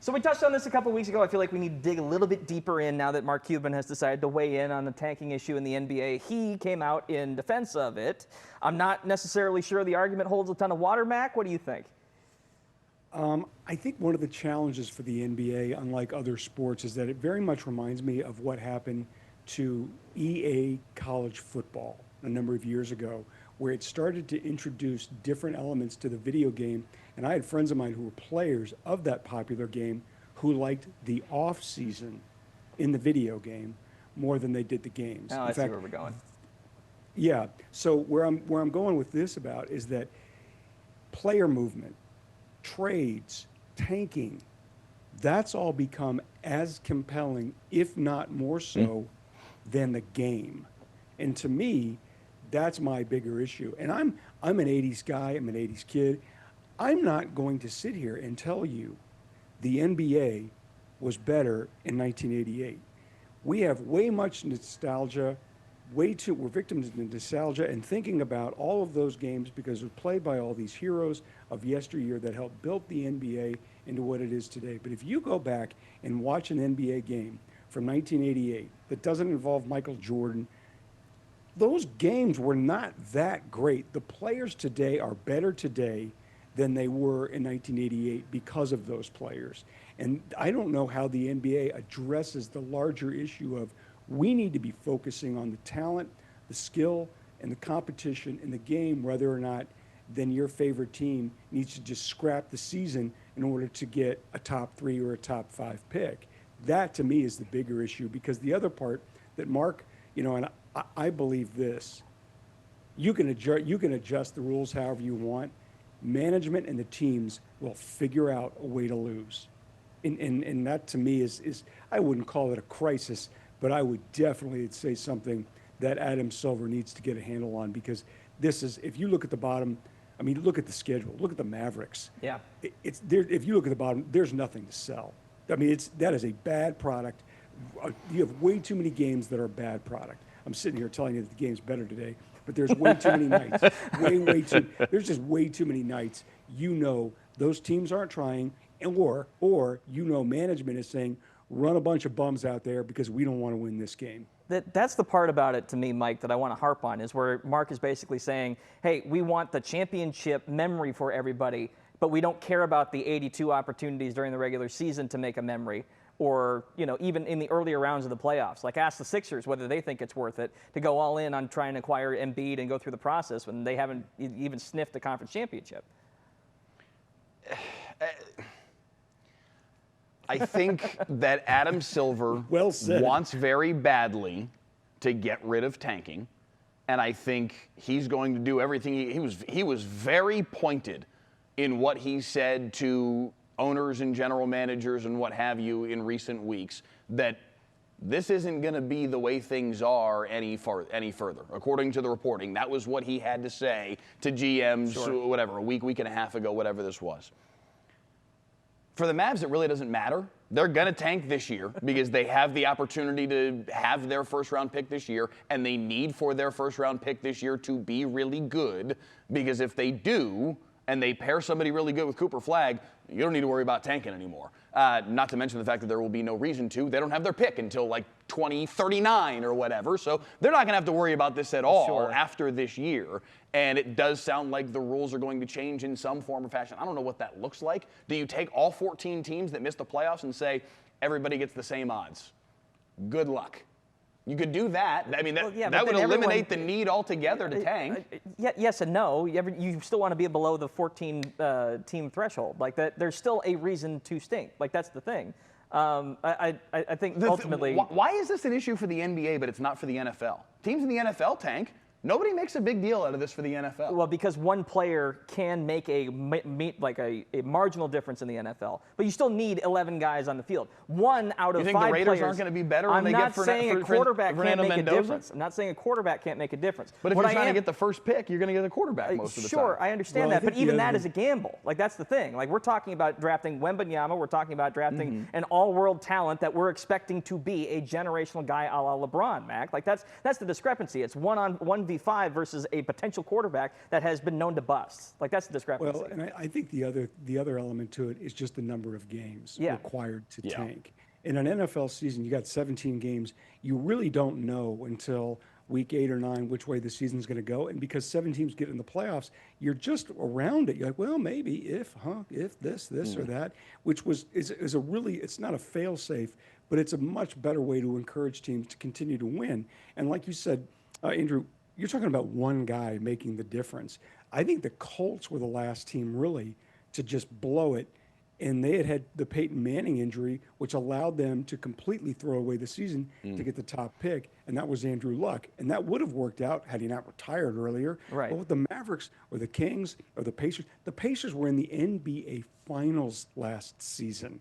So we touched on this a couple weeks ago. I feel like we need to dig a little bit deeper in now that Mark Cuban has decided to weigh in on the tanking issue in the NBA. He came out in defense of it. I'm not necessarily sure the argument holds a ton of water, Mac. What do you think? I think one of the challenges for the NBA, unlike other sports, is that it very much reminds me of what happened to EA college football a number of years ago, where it started to introduce different elements to the video game. And I had friends of mine who were players of that popular game who liked the off season in the video game more than they did the games. Oh, I see where we're going. Yeah. So where I'm going with this about is that player movement, trades, tanking, that's all become as compelling, if not more so, than the game. And to me, that's my bigger issue. And I'm an 80s guy, I'm an 80s kid. I'm not going to sit here and tell you the NBA was better in 1988. We have way much nostalgia, we're victims of nostalgia and thinking about all of those games because they're played by all these heroes of yesteryear that helped build the NBA into what it is today. But if you go back and watch an NBA game from 1988 that doesn't involve Michael Jordan, those games were not that great. The players today are better today than they were in 1988 because of those players. And I don't know how the NBA addresses the larger issue of we need to be focusing on the talent, the skill, and the competition in the game, whether or not then your favorite team needs to just scrap the season in order to get a top 3 or a top 5 pick. That to me is the bigger issue, because the other part that Mark, and I believe this, you can adjust the rules however you want. Management and the teams will figure out a way to lose. And that to me is I wouldn't call it a crisis, but I would definitely say something that Adam Silver needs to get a handle on, because this is, if you look at the bottom, I mean, look at the schedule, look at the Mavericks. Yeah. It's there. If you look at the bottom, there's nothing to sell. I mean, that is a bad product. You have way too many games that are bad product. I'm sitting here telling you that the game's better today, but there's way too many nights. There's just way too many nights. Those teams aren't trying, or management is saying, run a bunch of bums out there because we don't want to win this game. That's the part about it to me, Mike, that I want to harp on, is where Mark is basically saying, hey, we want the championship memory for everybody, but we don't care about the 82 opportunities during the regular season to make a memory, or even in the earlier rounds of the playoffs. Like, ask the Sixers whether they think it's worth it to go all in on trying to acquire Embiid and go through the process when they haven't even sniffed the conference championship. I think that Adam Silver wants very badly to get rid of tanking, and I think he's going to do everything. He was very pointed in what he said to owners and general managers and what have you in recent weeks, that this isn't going to be the way things are any further. According to the reporting, that was what he had to say to GMs, whatever, a week and a half ago, whatever this was. For the Mavs, it really doesn't matter. They're going to tank this year because they have the opportunity to have their first-round pick this year, and they need for their first-round pick this year to be really good, because if they do, and they pair somebody really good with Cooper Flagg, you don't need to worry about tanking anymore. Not to mention the fact that there will be no reason to. They don't have their pick until like 2039 or whatever, so they're not going to have to worry about this at all after this year. And it does sound like the rules are going to change in some form or fashion. I don't know what that looks like. Do you take all 14 teams that missed the playoffs and say everybody gets the same odds? Good luck. You could do that. I mean, that would eliminate the need altogether to tank. Yes and no. You still want to be below the 14-team threshold. Like that, there's still a reason to stink. Like, that's the thing. I think ultimately. Why is this an issue for the NBA, but it's not for the NFL? Teams in the NFL tank. Nobody makes a big deal out of this for the NFL. Well, because one player can make a marginal difference in the NFL, but you still need 11 guys on the field. One out of 5 players. You think the Raiders aren't going to be better when they get Fernando Mendoza? I'm not saying a quarterback can't make a difference. I'm not saying a quarterback can't make a difference. But if you're trying to get the first pick, you're going to get a quarterback most of the time. Sure, I understand that, but even that is a gamble. Like, that's the thing. Like, we're talking about drafting Wembanyama. We're talking about drafting an all-world talent that we're expecting to be a generational guy a la LeBron, Mac. Like, that's the discrepancy. It's 1v5 75 versus a potential quarterback that has been known to bust. Like, that's the discrepancy. Well, and I think the other element to it is just the number of games required to tank. In an NFL season, you got 17 games. You really don't know until week 8 or 9 which way the season's going to go. And because 7 teams get in the playoffs, you're just around it. You're like, well, maybe if this or that, which is a really, it's not a fail-safe, but it's a much better way to encourage teams to continue to win. And like you said, Andrew, you're talking about one guy making the difference. I think the Colts were the last team really to just blow it. And they had the Peyton Manning injury, which allowed them to completely throw away the season to get the top pick, and that was Andrew Luck. And that would have worked out had he not retired earlier. Right. But with the Mavericks or the Kings or the Pacers were in the NBA Finals last season.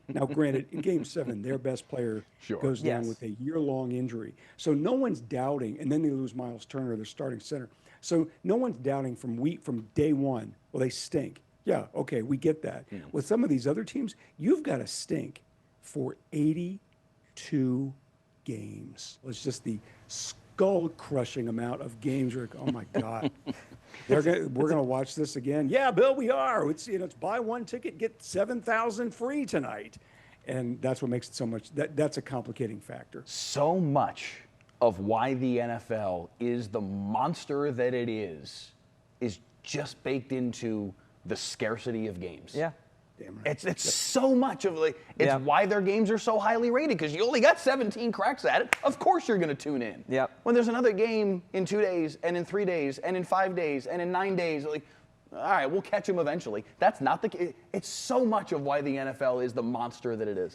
Now, granted, in Game 7, their best player goes down with a year-long injury. So no one's doubting, and then they lose Miles Turner, their starting center. So no one's doubting from day one, well, they stink. Yeah, okay, we get that. With some of these other teams, you've got to stink for 82 games. It's just the skull-crushing amount of games. You're like, oh, my God. We're going to watch this again. Yeah, Bill, we are. It's buy one ticket, get 7,000 free tonight. And that's what makes it so much. That's a complicating factor. So much of why the NFL is the monster that it is just baked into the scarcity of games. Yeah. Damn right. It's so much of why their games are so highly rated, because you only got 17 cracks at it. Of course you're going to tune in. Yep. When there's another game in 2 days and in 3 days and in 5 days and in 9 days, all right, we'll catch them eventually. That's not the case. It's so much of why the NFL is the monster that it is.